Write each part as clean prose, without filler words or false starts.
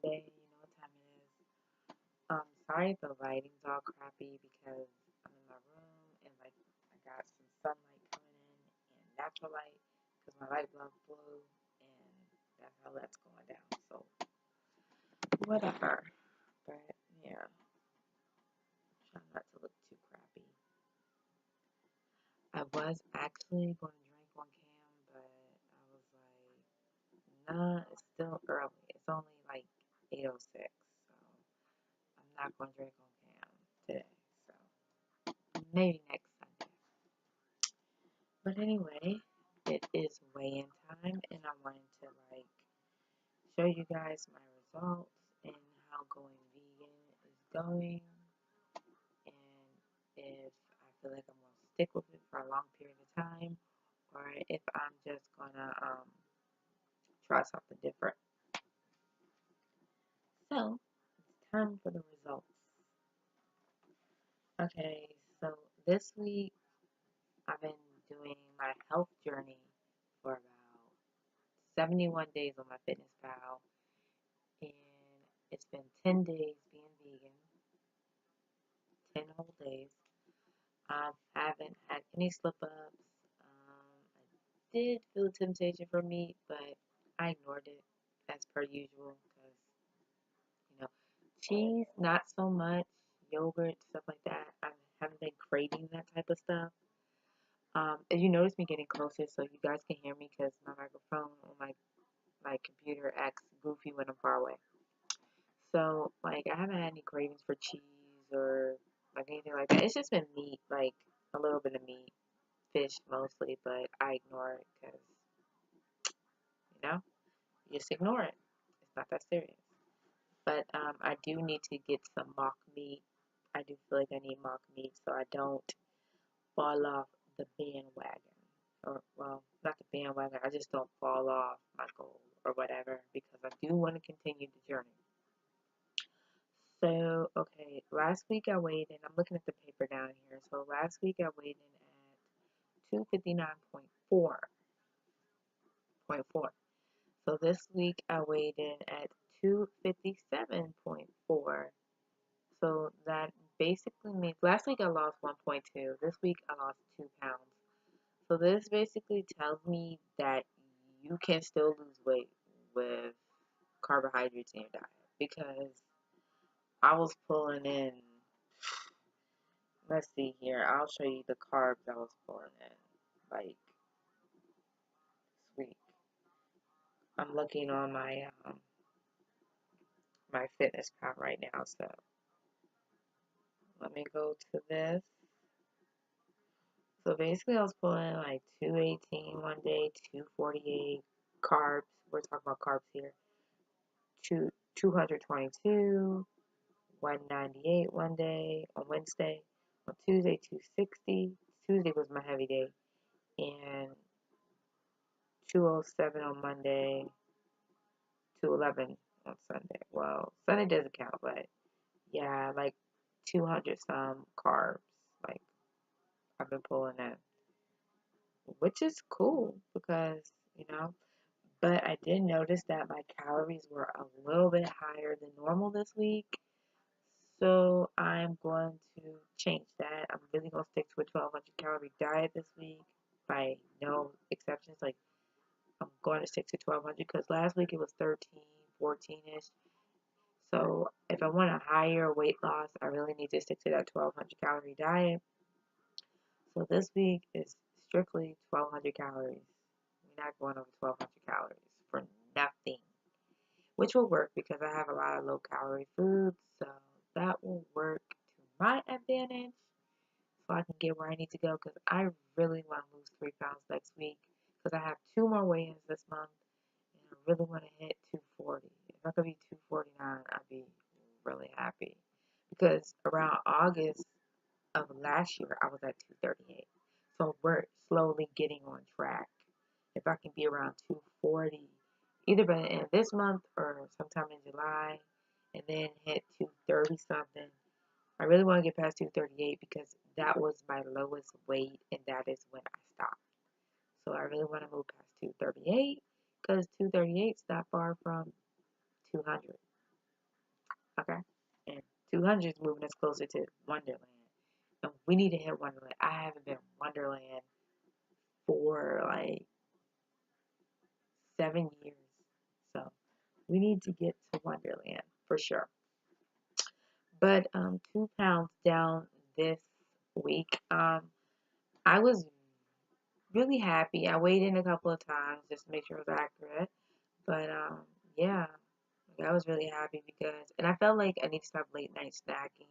Monday. You know what time it is. Sorry if the lighting's all crappy because I'm in my room and like I got some sunlight coming in and natural light because my light bulb blew and that's how that's going down. So whatever. But yeah, try not to look too crappy. I was actually going to drink on cam, but I was like, nah, it's still early. It's only like 8:06, so I'm not going to drink on cam today. So maybe next Sunday. But anyway, it is weigh-in time, and I wanted to like show you guys my results and how going vegan is going, and if I feel like I'm gonna stick with it for a long period of time, or if I'm just gonna try something different. So it's time for the results. Okay, so this week I've been doing my health journey for about 71 days on my Fitness Pal, and it's been 10 days being vegan, 10 whole days. I haven't had any slip ups. I did feel a temptation for meat, but I ignored it as per usual because, you know, cheese, not so much, yogurt, stuff like that. I haven't been craving that type of stuff. As you notice me getting closer so you guys can hear me because my microphone on my computer acts goofy when I'm far away. So, like, I haven't had any cravings for cheese or like anything like that. It's just been meat, like a little bit of meat, fish mostly, but I ignore it because, you know, you just ignore it. It's not that serious. But I do need to get some mock meat. I do feel like I need mock meat so I don't fall off the bandwagon. Or, well, not the bandwagon, I just don't fall off my goal or whatever because I do want to continue the journey. So, okay, last week I weighed in, I'm looking at the paper down here. So last week I weighed in at 259.4. So this week I weighed in at 257.4. So that basically means last week I lost 1.2. This week I lost 2 pounds. So this basically tells me that you can still lose weight with carbohydrates in your diet because I was pulling in, let's see here, I'll show you the carbs I was pulling in, like, this week. I'm looking on my Fitness Pal right now, so let me go to this. So basically I was pulling in like 218 one day, 248 carbs, we're talking about carbs here, 222, 198 one day on Wednesday. On Tuesday, 260. Tuesday was my heavy day. And 207 on Monday, 211 on Sunday. Well, Sunday doesn't count, but yeah, like 200 some carbs. Like I've been pulling in, which is cool because, you know, but I did notice that my calories were a little bit higher than normal this week. So I'm going to change that. I'm really going to stick to a 1200 calorie diet this week by no exceptions. Like I'm going to stick to 1200 because last week it was 13, 14-ish. So if I want a higher weight loss, I really need to stick to that 1200 calorie diet. So this week is strictly 1200 calories. We're not going over 1200 calories for nothing, which will work because I have a lot of low calorie foods. So that will work to my advantage so I can get where I need to go because I really want to lose 3 pounds next week because I have 2 more weigh-ins this month and I really want to hit 240. If I could be 249, I'd be really happy because around August of last year, I was at 238. So we're slowly getting on track. If I can be around 240, either by the end of this month or sometime in July, and then hit 230 something, I really want to get past 238 because that was my lowest weight, and that is when I stopped. So I really want to move past 238 because 238 is not far from 200. Okay? And 200 is moving us closer to Wonderland. And we need to hit Wonderland. I haven't been Wonderland for like 7 years. So we need to get to Wonderland for sure. But 2 pounds down this week. I was really happy. I weighed in a couple of times just to make sure it was accurate. But yeah, like, I was really happy because, and I felt like I need to stop late night snacking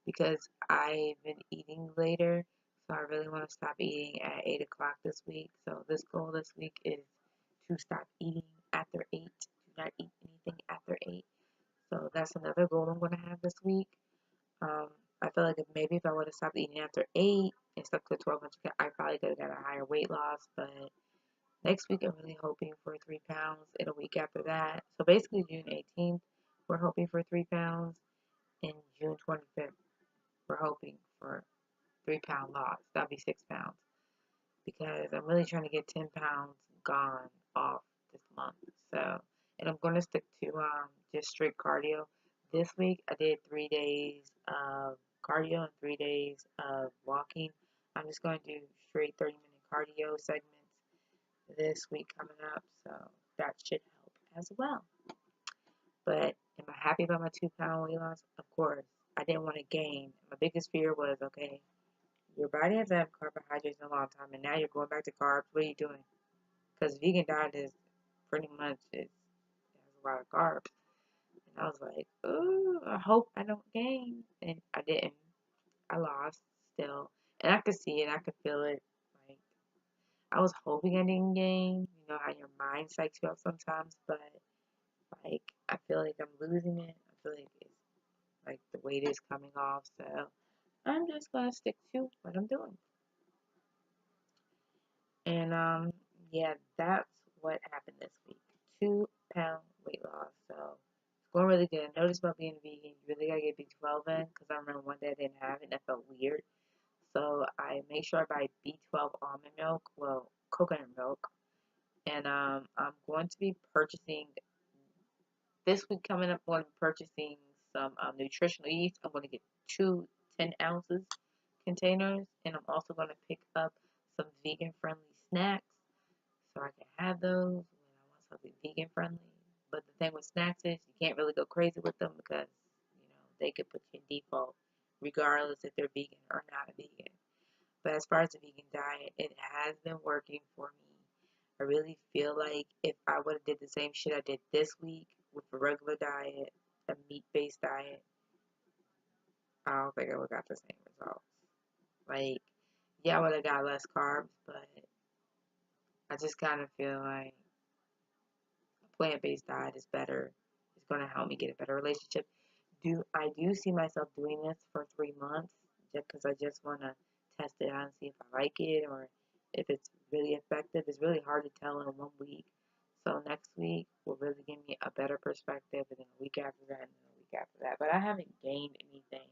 because I've been eating later. So I really want to stop eating at 8 o'clock this week. So this goal this week is to stop eating after 8. Do not eat anything after 8. So that's another goal I'm going to have this week. Um, I feel like if I would have stopped eating after 8 and stuck to 12 months, I probably could have got a higher weight loss. But next week, I'm really hoping for 3 pounds. And a week after that, so basically June 18th, we're hoping for 3 pounds. And June 25th, we're hoping for 3 pound loss. That'll be 6 pounds because I'm really trying to get 10 pounds gone off this month. So, and I'm going to stick to just straight cardio. This week I did 3 days of cardio and 3 days of walking. I'm just going to do straight 30-minute cardio segments this week coming up, so that should help as well. But am I happy about my 2 pound weight loss? Of course. I didn't want to gain. My biggest fear was, okay, your body hasn't had carbohydrates in a long time, and now you're going back to carbs. What are you doing? Because vegan diet is pretty much it has a lot of carbs. And I was like, oh, I hope I don't gain. And I didn't. I lost still. And I could see it. I could feel it. Like, I was hoping I didn't gain. You know how your mind psychs you up sometimes, but like I feel like I'm losing it. I feel like it's like the weight is coming off. So I'm just gonna stick to what I'm doing. And yeah, that's what happened this week. 2 pound weight loss. So it's going really good. I noticed about being vegan, you really gotta get B12 in because I remember one day I didn't have it and that felt weird. So I make sure I buy B12 almond milk, well, coconut milk. And I'm going to be purchasing this week coming up. I'm going to be purchasing some nutritional yeast. I'm going to get two 10 ounces containers, and I'm also going to pick up some vegan friendly snacks so I can have those when I want something vegan friendly. But the thing with snacks is you can't really go crazy with them because they could put you in default regardless if they're vegan or not vegan. But as far as the vegan diet, it has been working for me. I really feel like if I would have did the same shit I did this week with a regular diet, a meat-based diet, I don't think I would have got the same results. Like, yeah, I would have got less carbs, but I just kind of feel like a plant-based diet is better. It's going to help me get a better relationship. I do see myself doing this for 3 months just because I just want to test it out and see if I like it or if it's really effective. It's really hard to tell in 1 week. So next week will really give me a better perspective, and then a week after that, and then a week after that. But I haven't gained anything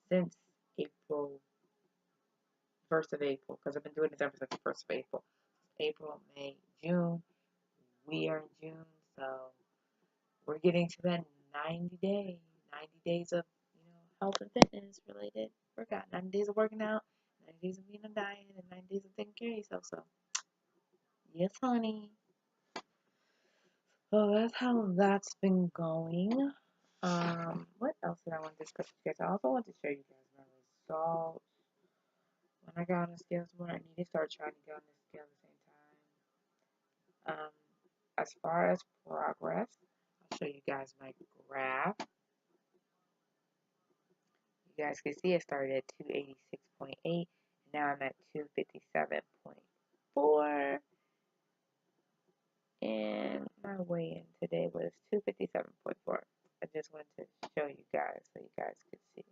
since April, 1st of April, because I've been doing this ever since the 1st of April. April, May, June. We are in June, so we're getting to that 90 days of, health and fitness related workout. 90 days of working out, 90 days of being on diet, and 90 days of taking care of yourself. So, yes, honey. So that's how that's been going. What else did I want to discuss with you guys? I also want to show you guys my results. When I got on the scales more, I need to start trying to get on the scale at the same time. As far as progress, I'll show you guys my graph. You guys can see it started at 286.8, and now I'm at 257.4, and my weigh-in today was 257.4. I just wanted to show you guys so you guys could see.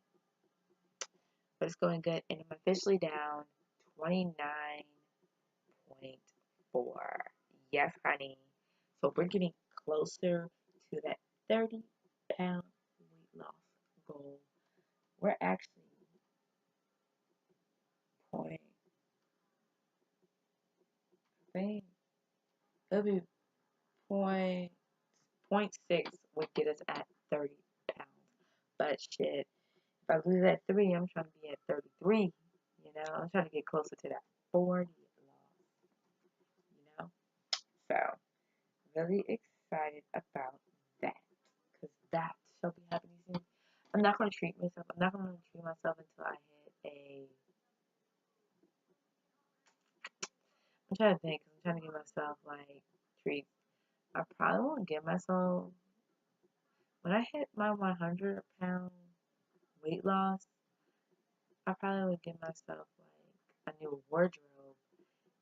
But it's going good, and I'm officially down 29.4. Yes, honey. So we're getting closer to that 30-pound weight loss goal. We're actually point, I think it'll be point 0.6 would get us at 30 pounds. But shit, if I lose at 3, I'm trying to be at 33. You know, I'm trying to get closer to that 40 loss. You know, so really excited about that because that shall be happening soon. I'm not gonna treat myself. I'm not gonna treat myself until I hit a. I'm trying to think. 'Cause I'm trying to give myself like treats. I probably won't give myself when I hit my 100-pound weight loss. I probably would give myself like a new wardrobe.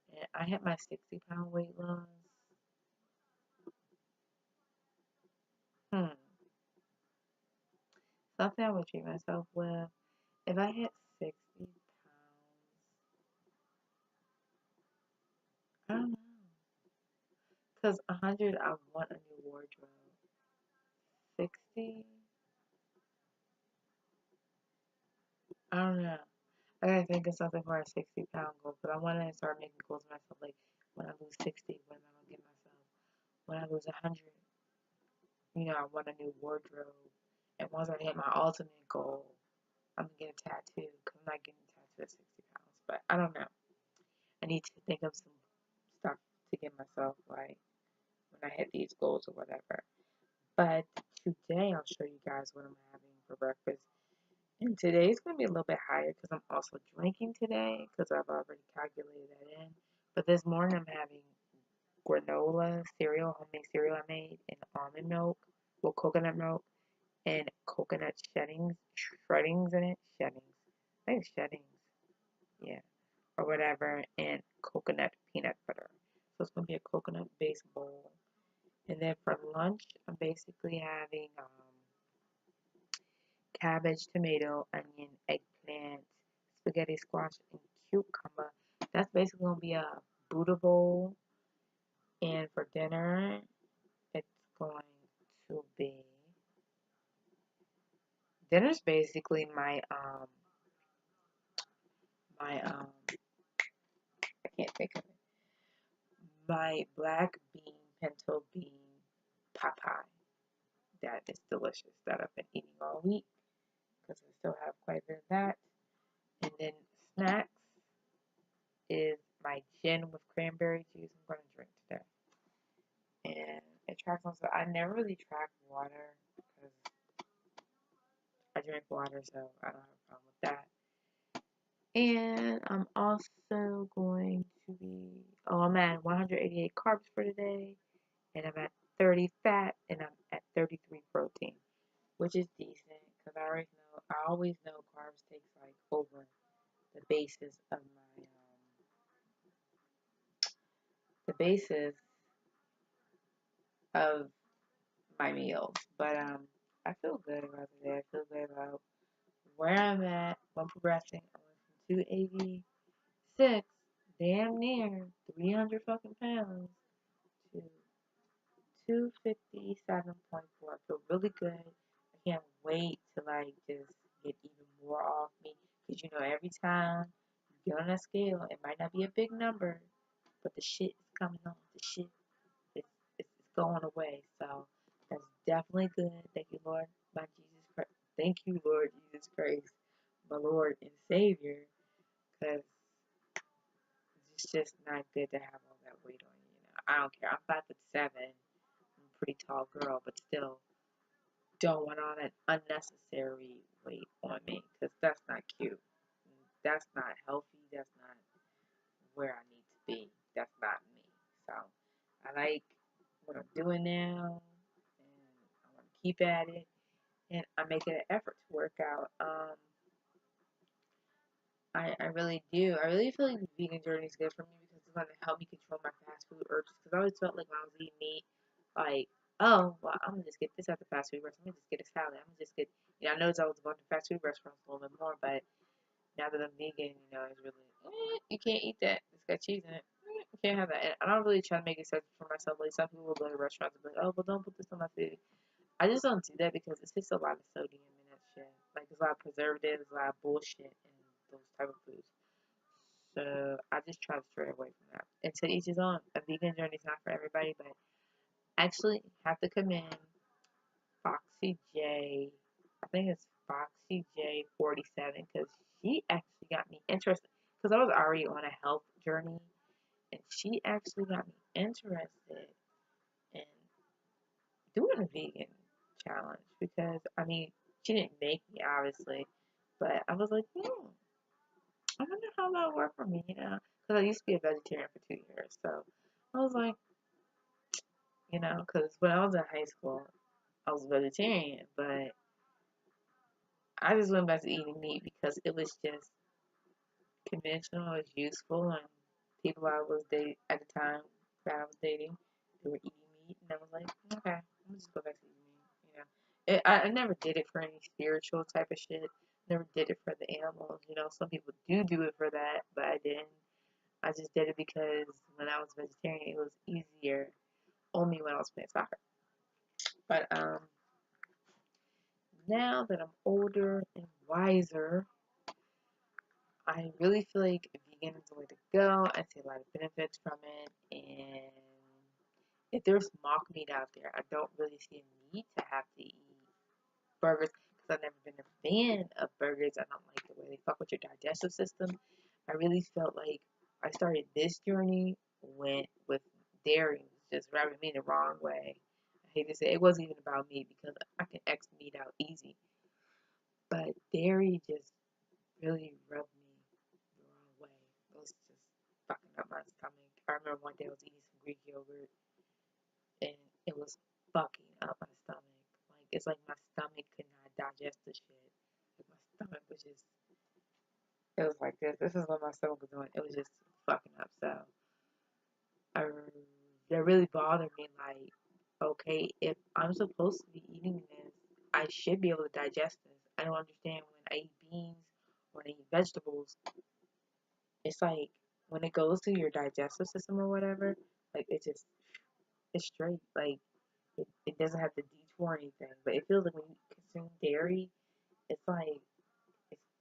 And I hit my 60-pound weight loss. Hmm. Something I would treat myself with. If I hit 60 pounds, I don't know. Because 100, I want a new wardrobe. 60, I don't know. I gotta think of something for a 60-pound goal. But I want to start making goals for myself. Like, when I lose 60, what am I going to get myself? When I lose 100, I want a new wardrobe. And once I hit my ultimate goal, I'm going to get a tattoo. Because I'm not getting a tattoo at 60 pounds. But I don't know. I need to think of some stuff to give myself, like, when I hit these goals or whatever. But today I'll show you guys what I'm having for breakfast. And today's going to be a little bit higher because I'm also drinking today because I've already calculated that in. But this morning I'm having granola cereal, homemade cereal I made, and almond milk, well, coconut milk, and coconut shreddings in it. Sheddings. I think it's sheddings. Yeah. Or whatever, and coconut peanut butter. So it's going to be a coconut based bowl. And then for lunch, I'm basically having cabbage, tomato, onion, eggplant, spaghetti squash, and cucumber. That's basically going to be a Buddha bowl. And for dinner, it's going to be dinner's basically my I can't think of it. My black bean pinto bean pot pie. That is delicious. That I've been eating all week because I still have quite a bit of that. And then snacks is my gin with cranberry juice I'm going to drink today. And it tracks on, so I never really track water because I drink water, so I don't have a problem with that. And I'm also going to be, I'm at 188 carbs for today, and I'm at 30 fat, and I'm at 33 protein, which is decent because I always know carbs takes like over the basis of the basis of my meals. But I feel good about today. I feel good about where I'm at. I'm progressing. I went from 286, damn near 300 fucking pounds, to 257.4. I feel really good. I can't wait to like just get even more off me. Because every time you get on that scale, it might not be a big number, but the shit is coming on. The shit it's going away. So that's definitely good. Thank you, Lord, my Jesus Christ. Thank you, Lord Jesus Christ, my Lord and Savior, because it's just not good to have all that weight on you. I don't care. I'm 5'7". I'm a pretty tall girl, but still don't want all that unnecessary weight on me because that's not cute. That's not healthy. That's not where I need to be. That's not me. So I like what I'm doing now, and I want to keep at it. And I'm making an effort to work out. I really do. I really feel like the vegan journey is good for me because it's going to help me control my fast food urges. Because I always felt like when I was eating meat, like, oh, well, I'm going to just get this at the fast food restaurant. I'm going to just get a salad. I'm going to just get, I know I was going to fast food restaurants a little bit more, but now that I'm vegan, it's really, you can't eat that. It's got cheese in it. You can't have that. And I don't really try to make exceptions for myself. Like, some people will go to restaurants and be like, oh, well, don't put this on my food. I just don't do that because it's just a lot of sodium in that shit. Like, there's a lot of preservatives, a lot of bullshit in those type of foods. So I just try to stray away from that. And to each his own. A vegan journey is not for everybody, but actually have to commend Foxy J. I think it's Foxy J47 because she actually got me interested because I was already on a health journey and she actually got me interested in doing a vegan challenge because I mean she didn't make me obviously, but I was like, I wonder how that would work for me, because I used to be a vegetarian for 2 years, so I was like, because when I was in high school, I was a vegetarian, but I just went back to eating meat because it was just conventional, it was useful, and people I was dating at the time that I was dating, they were eating meat, and I was like, okay, I'm just go back to eating meat. I never did it for any spiritual type of shit. Never did it for the animals. Some people do it for that, but I didn't. I just did it because when I was vegetarian, it was easier on me when I was playing soccer. But now that I'm older and wiser, I really feel like vegan is the way to go. I see a lot of benefits from it, and if there's mock meat out there, I don't really see a need to have to eat burgers because I've never been a fan of burgers. I don't like the way they fuck with your digestive system. I really felt like I started this journey with dairy, just rubbing me the wrong way. I hate to say it wasn't even about me because I can X meat out easy, but dairy just really rubbed me the wrong way. It was just fucking up my stomach. I remember one day I was eating some Greek yogurt and it was fucking up my stomach. Like it's like my stomach could not digest the shit. Like my stomach was just it was like this. This is what my stomach was doing. It was just fucking up. So I, that really bothered me. Like, okay, if I'm supposed to be eating this, I should be able to digest this. I don't understand when I eat beans or I eat vegetables. It's like when it goes to your digestive system or whatever, like it's straight. Like it doesn't have to detour anything. But it feels like when you consume dairy, it's like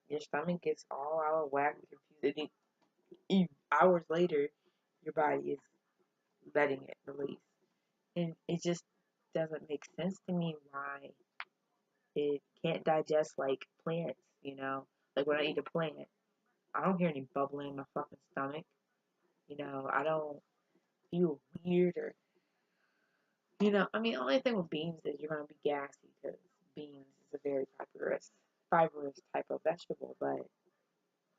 your stomach gets all out of whack, confused. Hours later, your body is letting it release. And it just doesn't make sense to me why it can't digest like plants. Like when I eat a plant, I don't hear any bubbling in my fucking stomach. I don't feel weird I mean, the only thing with beans is you're going to be gassy because beans is a very fibrous type of vegetable, but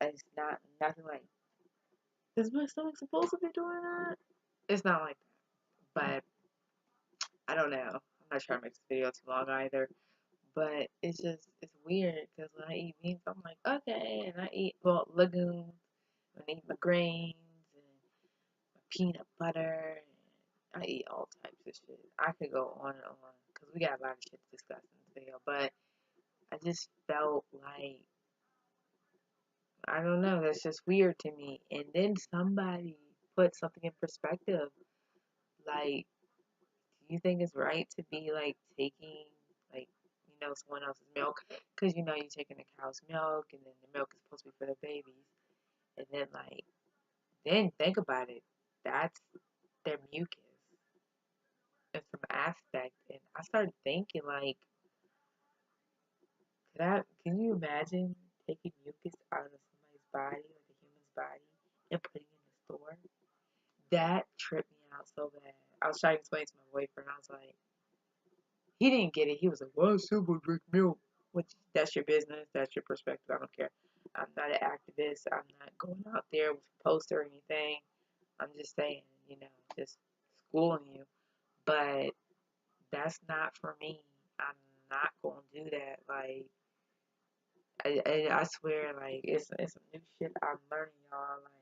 it's not nothing like, is my stomach supposed to be doing that? It's not like that, but I don't know. I'm not trying to make this video too long either. But it's weird because when I eat beans, I'm like, okay. And I eat, legumes, and I eat my grains, and my peanut butter, and I eat all types of shit. I could go on and on because we got a lot of shit to discuss in this video. But I just felt like, I don't know, that's just weird to me. And then somebody put something in perspective. Like, do you think it's right to be like taking like someone else's milk because you're taking the cow's milk and then the milk is supposed to be for the babies and then then think about it, that's their mucus in some aspect. And I started thinking like, can you imagine taking mucus out of somebody's body, like a human's body, and putting it in a store? That tripped me out so bad. I was trying to explain to my boyfriend. I was like, he didn't get it. He was like, "Why does someone drink milk?" Which that's your business. That's your perspective. I don't care. I'm not an activist. I'm not going out there with a poster or anything. I'm just saying, just schooling you. But that's not for me. I'm not gonna do that. Like, I swear, like it's some new shit I'm learning, y'all. Like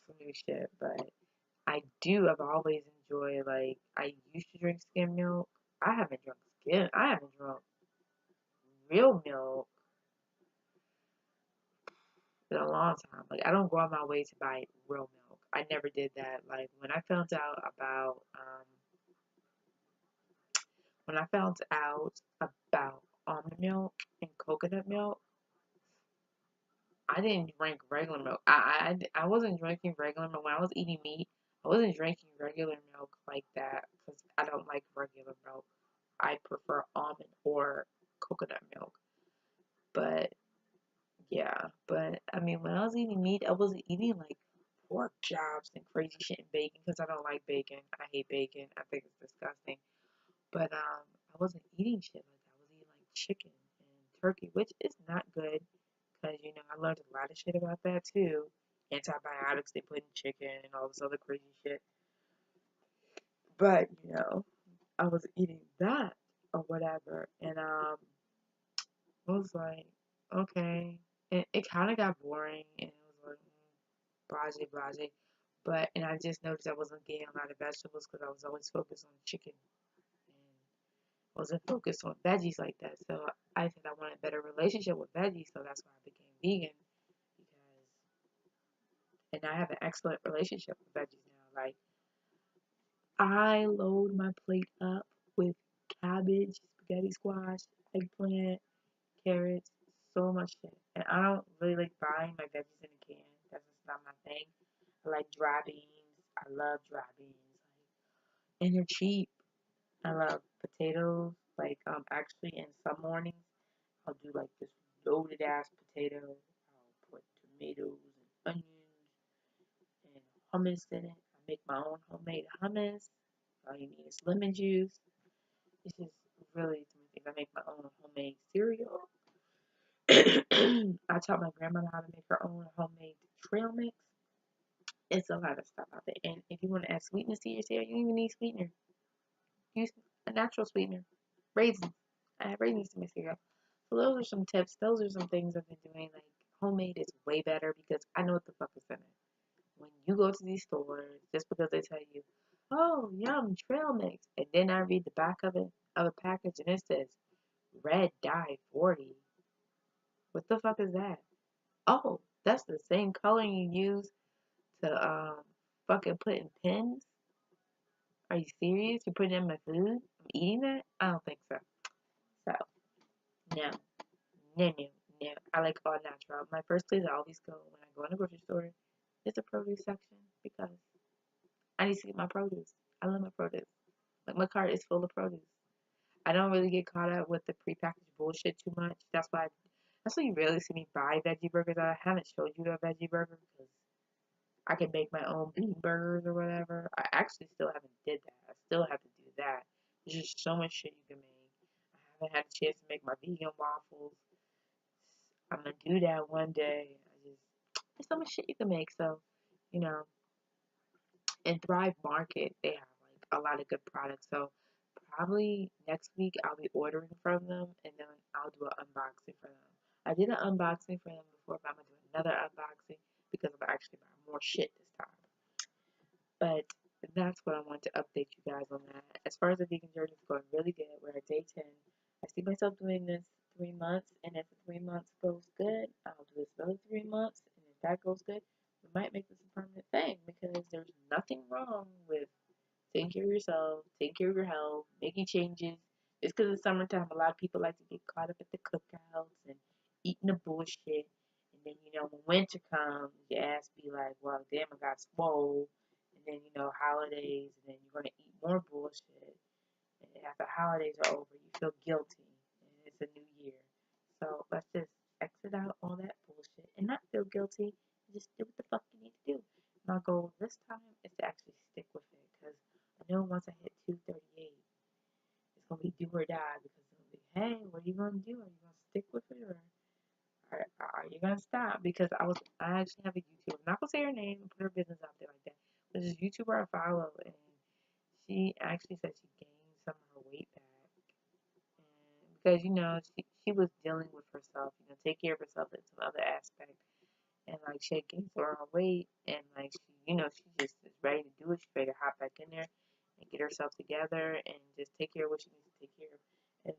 some new shit. But I've always enjoyed, like, I used to drink skim milk. I haven't drunk real milk in a long time. Like, I don't go on my way to buy real milk. I never did that. Like, when I found out about almond milk and coconut milk, I didn't drink regular milk. I wasn't drinking regular milk when I was eating meat. I wasn't drinking regular milk like that because I don't like regular milk. I prefer almond or coconut milk. But yeah, but I mean, when I was eating meat, I wasn't eating like pork chops and crazy shit and bacon because I don't like bacon. I hate bacon. I think it's disgusting. But I wasn't eating shit like that. I was eating like chicken and turkey, which is not good because I learned a lot of shit about that too. Antibiotics they put in chicken and all this other crazy shit. But I was eating that or whatever, and I was like, okay, and it kind of got boring, and it was like blase blase. But and I just noticed I wasn't getting a lot of vegetables because I was always focused on chicken and wasn't focused on veggies like that. So I said I wanted a better relationship with veggies, so that's why I became vegan because, and I have an excellent relationship with veggies now. Like I load my plate up with cabbage, spaghetti squash, eggplant, carrots, so much shit. And I don't really like buying my veggies in a can. That's just not my thing. I like dry beans. I love dry beans. And they're cheap. I love potatoes. Like actually in some mornings I'll do like this loaded ass potato. I'll put tomatoes and onions and hummus in it. I make my own homemade hummus. All you need is lemon juice. It's just really some things. I make my own homemade cereal. I taught my grandmother how to make her own homemade trail mix. It's a lot of stuff out there. And if you want to add sweetness to your cereal, you don't even need sweetener. Use a natural sweetener. Raisins. I have raisins in my cereal. So those are some tips. Those are some things I've been doing. Like homemade is way better because I know what the fuck is in it. When you go to these stores, just because they tell you, "Oh, yum, trail mix," and then I read the back of a package and it says red dye 40. What the fuck is that? Oh, that's the same color you use to fucking put in pens? Are you serious? You put it in my food? I'm eating that? I don't think so. So, no, no, no, no. I like all natural. My first place I always go when I go in the grocery store is the produce section because I need to get my produce. I love my produce. Like my cart is full of produce. I don't really get caught up with the prepackaged bullshit too much. That's why you rarely see me buy veggie burgers. I haven't showed you a veggie burger because I can make my own bean burgers or whatever. I actually still haven't did that. I still have to do that. There's just so much shit you can make. I haven't had a chance to make my vegan waffles. I'm gonna do that one day. There's so much shit you can make. So, you know, in Thrive Market, they have like a lot of good products. So probably next week I'll be ordering from them and then I'll do an unboxing for them. I did an unboxing for them before, but I'm gonna do another unboxing because I'm actually buying more shit this time. But that's what I want to update you guys on that. As far as the vegan journey, it's going really good. We're at day 10. I see myself doing this 3 months, and if the 3 months goes good, I'll do this another 3 months, and if that goes good, we might make this a permanent thing because there's nothing wrong with taking care of yourself, taking care of your health, making changes. It's because it's summertime. A lot of people like to get caught up at the cookouts and eating the bullshit. And then, when winter comes, your ass be like, well, damn, I got swole. And then, holidays, and then you're going to eat more bullshit. And after holidays are over, you feel guilty. And it's a new year. So let's just exit out all that bullshit and not feel guilty. Just do what the fuck you need to do. My goal this time is to actually stick with it because I know once I hit 238, it's gonna be do or die because it'll be, hey, what are you gonna do? Are you gonna stick with it or are you gonna stop? Because I actually have a YouTuber. I'm not gonna say her name and put her business out there like that. But this YouTuber I follow and she actually said she gained some of her weight back. And because she was dealing with herself, take care of herself in some other aspect. And like she had gained some of her weight and like she just is ready to do it. She's ready to hop back in there and get herself together and just take care of what she needs to take care of. And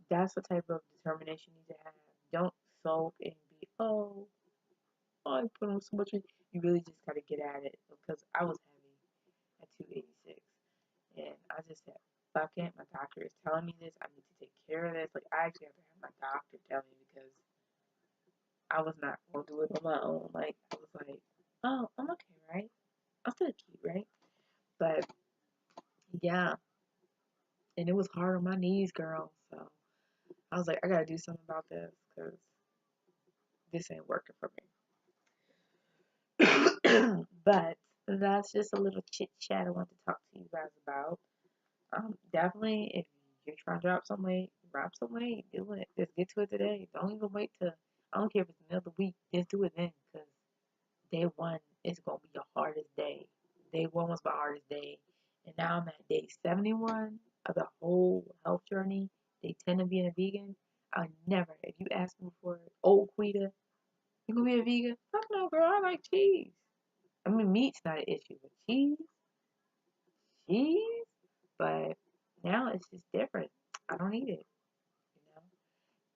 that's the type of determination you need to have. Don't sulk and be, I put on so much weight. You really just gotta get at it because I was heavy at 286 and I just said, fuck it, my doctor is telling me this, I need to take care of this. Like I actually have to have my doctor tell me because I was not gonna do it on my own. Like I was like, oh, I'm okay, right? I'm still cute, right? But yeah, and it was hard on my knees, girl. So I was like, I gotta do something about this because this ain't working for me. But that's just a little chit chat I want to talk to you guys about. Definitely, if you're trying to drop some weight, do it. Just get to it today. Don't even wait till, I don't care if it's the middle of the week, just do it then. Because day one is going to be your hardest day. Day one was my hardest day. And now I'm at day 71 of the whole health journey. Day 10 of being a vegan. I never, if you ask me before, old Quita, you going to be a vegan? Fuck no, girl. I like cheese. I mean, meat's not an issue, but cheese. But now it's just different. I don't eat it, you know.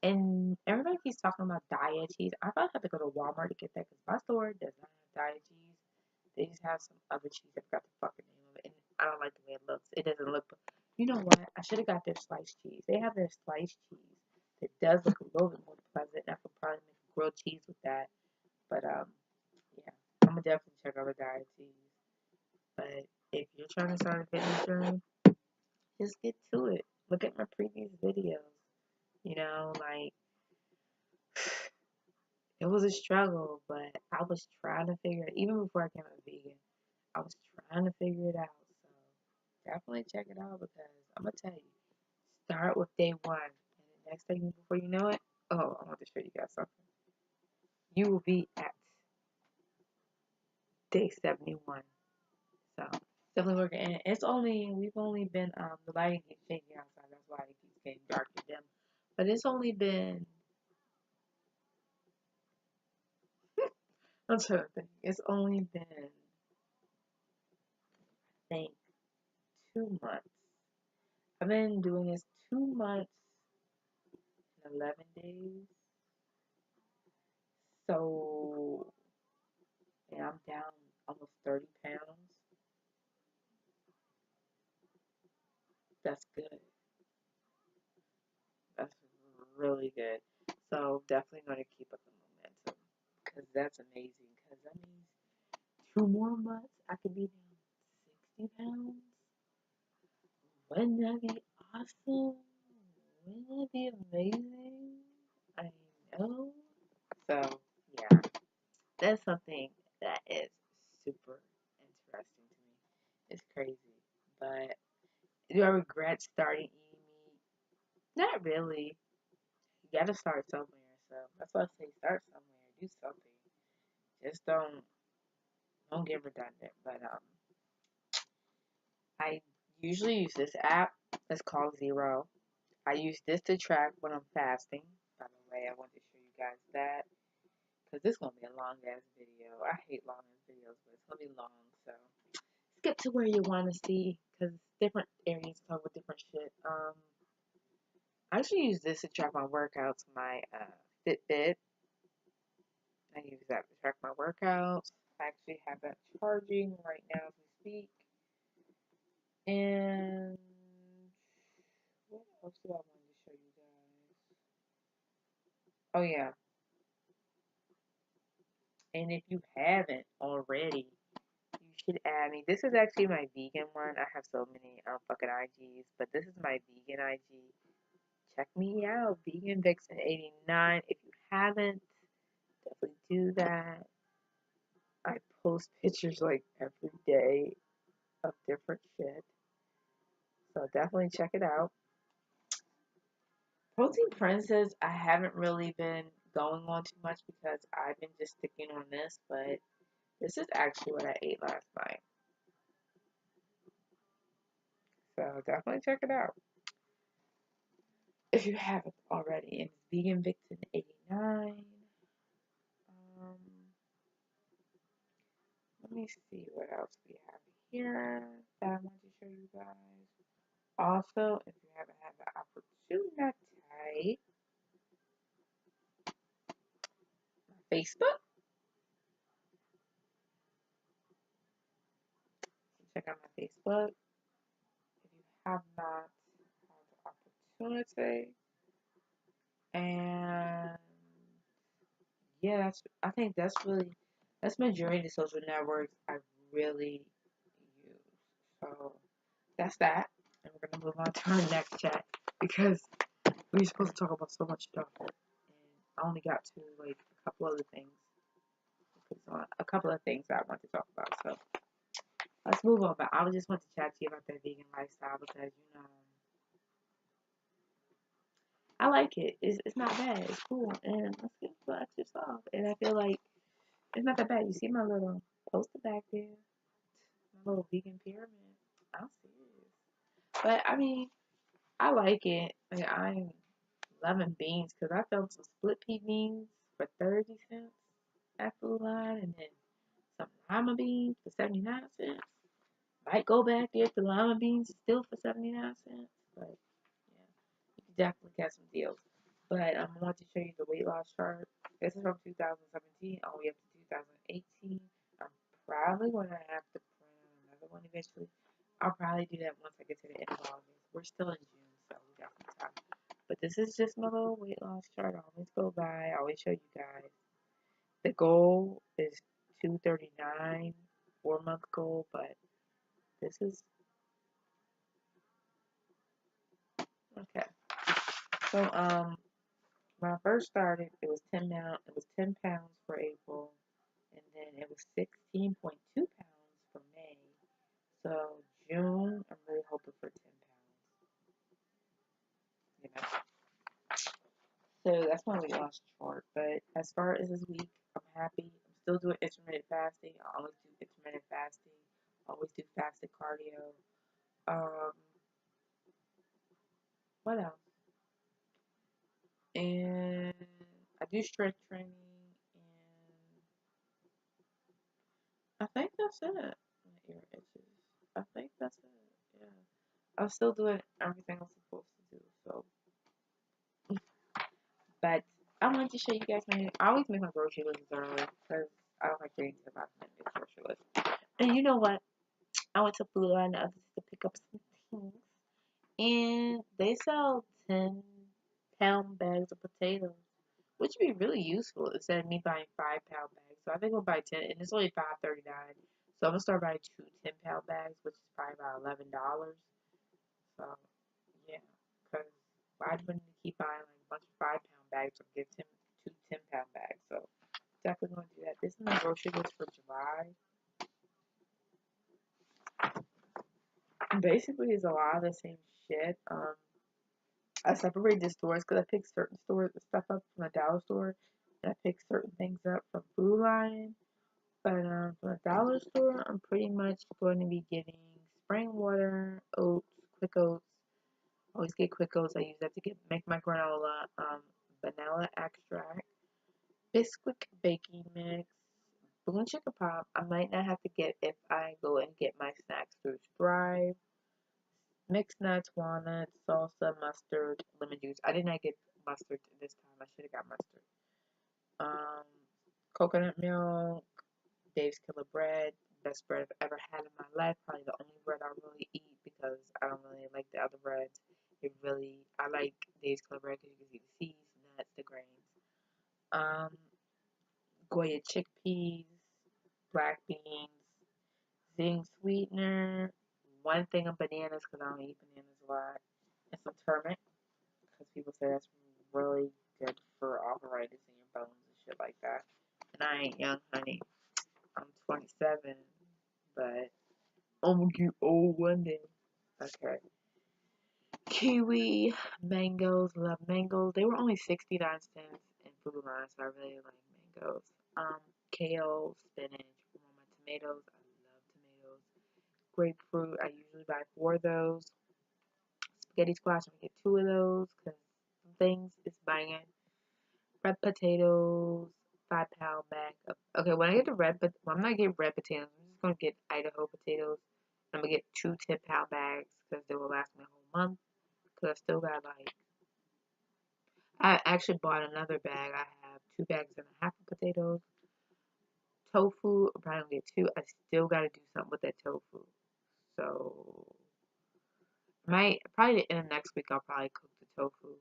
And everybody keeps talking about diet cheese. I probably have to go to Walmart to get that because my store does not have diet cheese. They just have some other cheese. I forgot the fucking name of it, and I don't like the way it looks. It doesn't look. You know what? I should have got their sliced cheese. They have their sliced cheese that does look a little bit more pleasant. I could probably make grilled cheese with that. But yeah, I'm gonna definitely check out the diet cheese. But if you're trying to start a fitness journey, just get to it. Look at my previous videos. You know, like it was a struggle, but I was trying to figure it. Even before I became a vegan, I was trying to figure it out. So definitely check it out because I'm gonna tell you, start with day one, and the next thing before you know it, oh, I want to show you guys something. You will be at day 71. So definitely working, and we've only been the lighting keeps changing outside. That's why it keeps getting dark and dim. But it's only been, I'm trying to think. It's only been, I think, 2 months. I've been doing this 2 months and 11 days. So, yeah, I'm down almost 30 pounds. That's good. That's really good. So, definitely going to keep up the momentum because that's amazing. Because that means 2 more months, I could be down 60 pounds. Wouldn't that be awesome? Wouldn't that be amazing? I know. So, yeah, that's something that is super interesting to me. It's crazy. But do I regret starting eating meat? Not really. You gotta start somewhere. So that's why I say start somewhere. Do something. Just don't get redundant. But I usually use this app. It's called Zero. I use this to track when I'm fasting. By the way, I want to show you guys that because this is gonna be a long ass video. I hate long ass videos, but it's gonna be long. So skip to where you want to see because different areas talk with different shit. I actually use this to track my workouts. My Fitbit. I use that to track my workouts. I actually have that charging right now as we speak. And what else do I want to show you guys? Oh yeah, and if you haven't already, you should add me. This is actually my vegan one. I have so many fucking IGs, but this is my vegan IG. Check me out, Vegan Vixen 89. If you haven't, definitely do that. I post pictures like every day of different shit. So definitely check it out. Protein Princess, I haven't really been going on too much because I've been just sticking on this, but this is actually what I ate last night. So definitely check it out if you haven't already. It's Vegan Vixen 89. Um, Let me see what else we have here that I want to show you guys. Also, if you haven't had the opportunity, my Facebook. Check out my Facebook. If you have not had the opportunity, and yeah, I think that's majority of the social networks I really use. So that's that in gonna move on to our next chat because we're supposed to talk about so much stuff, and I only got to like a couple other things. A couple of things that I want to talk about. So let's move on. But I just want to chat to you about that vegan lifestyle because I like it. It's not bad. It's cool, and let's get the extra stuff. And I feel like it's not that bad. You see my little poster back there, my little vegan pyramid. I'm serious. But I mean, I like it. Like, I'm loving beans because I found some split pea beans for 30 cents at Food Line, and then some lima beans for 79 cents. Might go back there to lima beans still for 79 cents. But yeah, you can definitely get some deals. But I want to show you the weight loss chart. This is from 2017 all the way up to 2018. I'm probably going to have to print another one eventually. I'll probably do that once I get to the end of August. We're still in June, so we got some time. But this is just my little weight loss chart. I always go by. I always show you guys. The goal is 239, 4-month goal, but this is okay. So when I first started, it was 10 pounds for April, and then it was 16.2 pounds for May. So June, I'm really hoping for 10 pounds. So that's my weight loss chart. But as far as this week, I'm happy. I'm still doing intermittent fasting. I always do intermittent fasting. I always do fasted cardio. Um, what else? And I do strength training, and I think that's it. My ear itches. I think that's it. Yeah. I'm still doing everything I'm supposed to do. So, but I wanted to show you guys I always make my grocery list early because I don't like waiting to the last minute to make grocery list. And you know what? I went to Food Line the other day to pick up some things, and they sell 10-pound bags of potatoes, which would be really useful instead of me buying 5-pound bags. So I think I'll buy 10, and it's only $5.39. So I'm gonna start buying two 10-pound bags, which is probably about $11. So yeah, because why do I need to keep buying like a bunch of 5-pound bags or get two 10-pound bags? So definitely gonna do that. This is my grocery list for July. Basically, it's a lot of the same shit. I separate the stores because I pick certain stores stuff up from the dollar store, and I pick certain things up from Food Line. But from the dollar store, I'm pretty much going to be getting spring water, oats, quick oats. I always get quick oats. I use that to make my granola. Vanilla extract, Bisquick baking mix, Boon Chicken Pop. I might not have to get if I go and get my snacks through Strive. Mixed nuts, walnuts, salsa, mustard, lemon juice. I did not get mustard this time. I should have got mustard. Um, Coconut milk, Dave's Killer bread. Best bread I've ever had in my life. Probably the only bread I really eat because I don't really like the other breads. I like Dave's Killer bread because you can see the seeds, nuts, the grains. Um, Goya chickpeas, black beans, zinc sweetener, one thing of bananas because I don't eat bananas a lot, and some turmeric because people say that's really good for arthritis in your bones and shit like that. And I ain't young, honey. I'm 27, but I'm gonna get old one day. Okay. Kiwi, mangoes, love mangoes. They were only 69 cents in Food Line, so I really like mangoes. Kale, spinach, my tomatoes. I love tomatoes. Grapefruit. I usually buy 4 of those. Spaghetti squash. I'm gonna get 2 of those because some things is banging. Red potatoes. 5-pound bag. Okay, when I get the I'm not getting red potatoes. I'm just gonna get Idaho potatoes. I'm gonna get 2 10-pound bags because they will last me a whole month. Because I still got I actually bought another bag. I have 2 bags and a half of potatoes. Tofu, I'm probably gonna get 2. I still gotta do something with that tofu. So, probably the end of next week, I'll probably cook the tofu.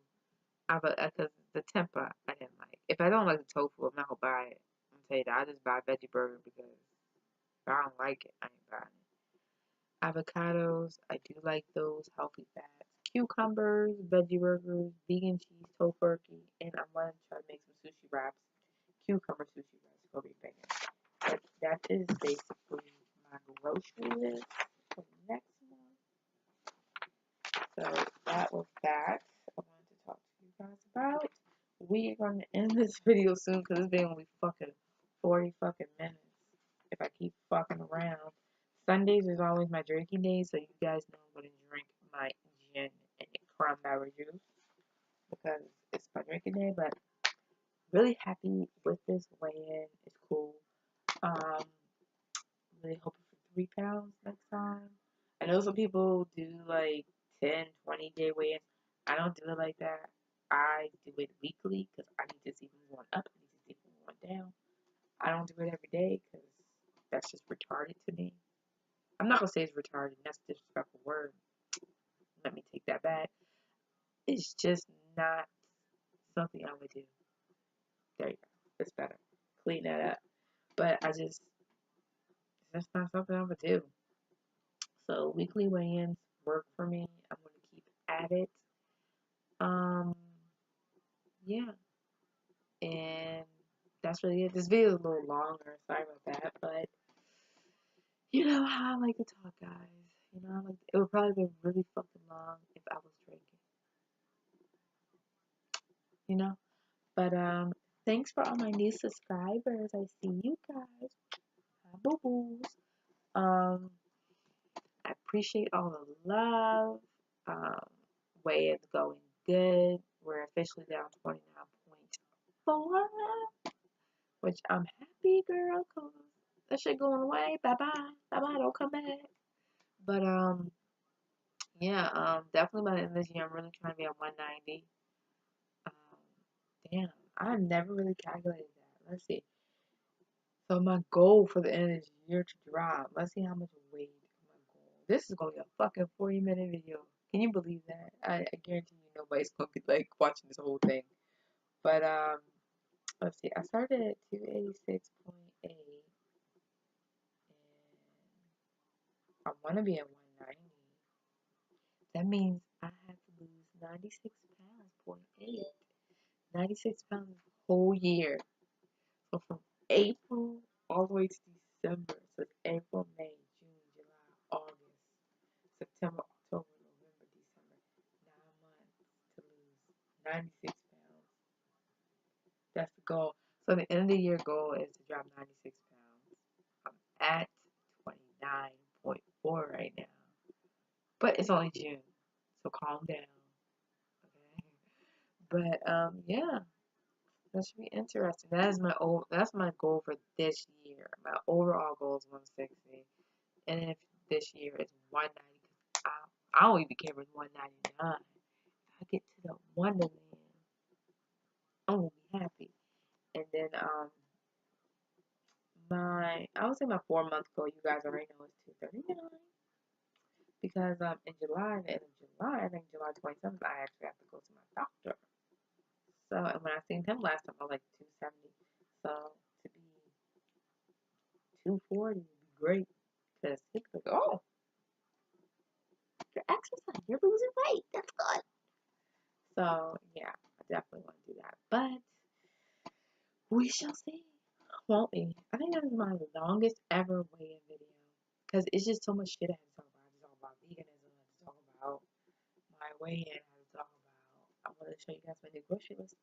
Because the tempeh, I didn't like. If I don't like the tofu, I'm not gonna buy it. I'm gonna tell you that. I just buy a veggie burger because if I don't like it, I ain't buying it. Avocados, I do like those healthy fats. Cucumbers, veggie burgers, vegan cheese, tofurkey, and I'm gonna try to make some sushi wraps. Cucumber sushi wraps for me banging. But that is basically my grocery list for next month. So that was that I wanted to talk to you guys about. We are going to end this video soon because it's been only fucking 40 fucking minutes if I keep fucking around. Sundays is always my drinking day, so you guys know I'm going to drink my gin and cranberry juice because it's my drinking day, but really happy with this weigh-in. It's cool. Really hoping for 3 pounds next time. I know some people do like 10, 20-day weigh-ins. I don't do it like that. I do it weekly because I need to see who's going up. I need to see who's going down. I don't do it every day because that's just retarded to me. I'm not going to say it's retarded. That's a disrespectful word. Let me take that back. It's just not something I would do. There you go. It's better. Clean that up. But that's not something I would do. So weekly weigh-ins work for me. I'm going to keep at it. Um, yeah. And that's really it. This video is a little longer. Sorry about that. But you know how I like to talk, guys. You know, it would probably be really fucking long if I was drinking. You know? But thanks for all my new subscribers. I see you guys. Hi, boo-boos. I appreciate all the love. Weigh is going good. We're officially down 29.4, which I'm happy, girl, cause that shit going away. Bye bye, bye bye. Don't come back. But yeah, definitely by the end of this year, I'm really trying to be on 190. Damn, I never really calculated that. Let's see. So my goal for the end of this year to drop. Let's see how much weight my goal. This is gonna be a fucking 40-minute video. Can you believe that? I guarantee you nobody's gonna be like watching this whole thing. But let's see. I started at 286.8, and I want to be at 190. That means I have to lose 96 pounds. Point 8. 96 pounds the whole year. So from April all the way to December. So it's April, May, June, July, August, September, October, November, December. 9 months to lose 96 pounds. That's the goal. So the end of the year goal is to drop 96 pounds. I'm at 29.4 right now. But it's only June. So calm down. Okay. But yeah. That should be interesting. That's my goal for this year. My overall goal is 160. And if this year is 190, I don't even care if it's 199. If I get to the Wonderland, I'm gonna be happy. And then I would say my 4 month goal, you guys already know, is 239. Because in July, the end of July, I think July 27th, I actually have to go to my doctor. So and when I seen him last time, I was like 270. So to be 240 would be great. Because he'd be like, oh, you're exercising, you're losing weight, that's good. So yeah, I definitely want to do that. But we shall see, won't we? I think that is my longest ever weigh-in video. Because it's just so much shit I have to talk about. I have to talk about veganism, I have to talk about my weigh-in, I have to talk about, I want to show you guys my new grocery list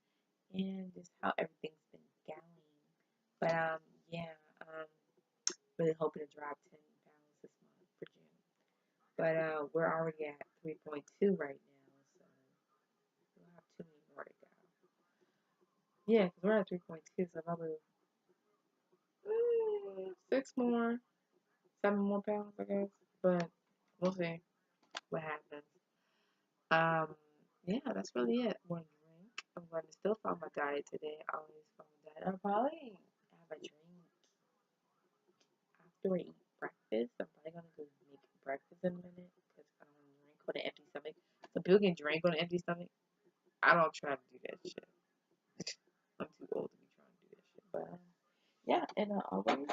and just how everything's been going. But yeah, really hoping to drop 10 pounds this month for June. But we're already at 3.2 right now, so we'll have 2 more to go. Yeah, because we're at 3.2, so probably 6 more, 7 more pounds, I guess. But we'll see what happens. Yeah, that's really it. I'm going to drink. I'm going to still follow my diet today. I always follow my diet. I'll probably have a drink after I eat breakfast. I'm probably going to go make breakfast in a minute because I don't want to drink on an empty stomach. Some people can drink on an empty stomach. I don't try to do that shit. I'm too old to be trying to do that shit. But yeah, and I always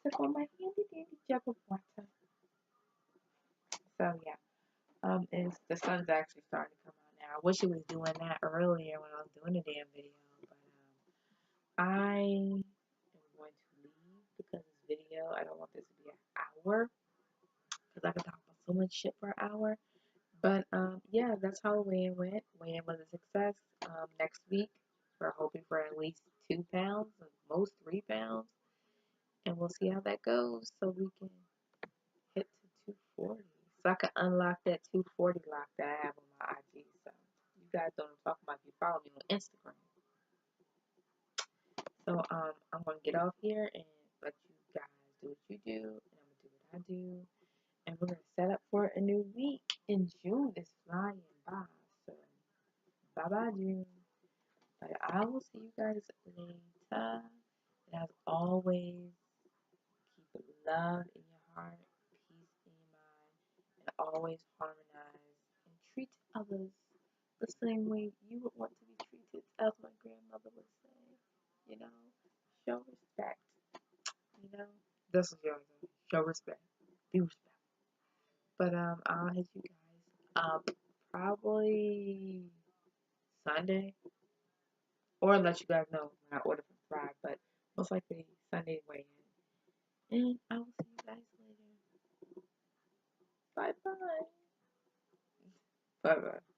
sip on my handy dandy jug of water. So yeah, it's the sun's actually starting to come out now. I wish it was doing that earlier when I was doing the damn video, but I am going to leave because this video, I don't want this to be an hour because I can talk about so much shit for an hour. But yeah, that's how weigh-in went. Weigh-in was a success. Next week, we're hoping for at least 2 pounds, at most 3 pounds, and we'll see how that goes so we can hit to 240. So I can unlock that 240 lock that I have on my IG. So you guys know what I'm talking about if you follow me on Instagram. So I'm gonna get off here and let you guys do what you do, and I'm gonna do what I do, and we're gonna set up for a new week. In June is flying by, so bye bye June. But I will see you guys later. And as always, keep love in your heart, peace in your mind, and always harmonize and treat others the same way you would want to be treated, as my grandmother would say. You know, show respect. You know, this is your thing. Show respect. Be respectful. But I'll hit you guys up probably Sunday, or let you guys know when I order from Fry. But most likely Sunday weigh in. And I will see you guys later. Bye bye. Bye bye.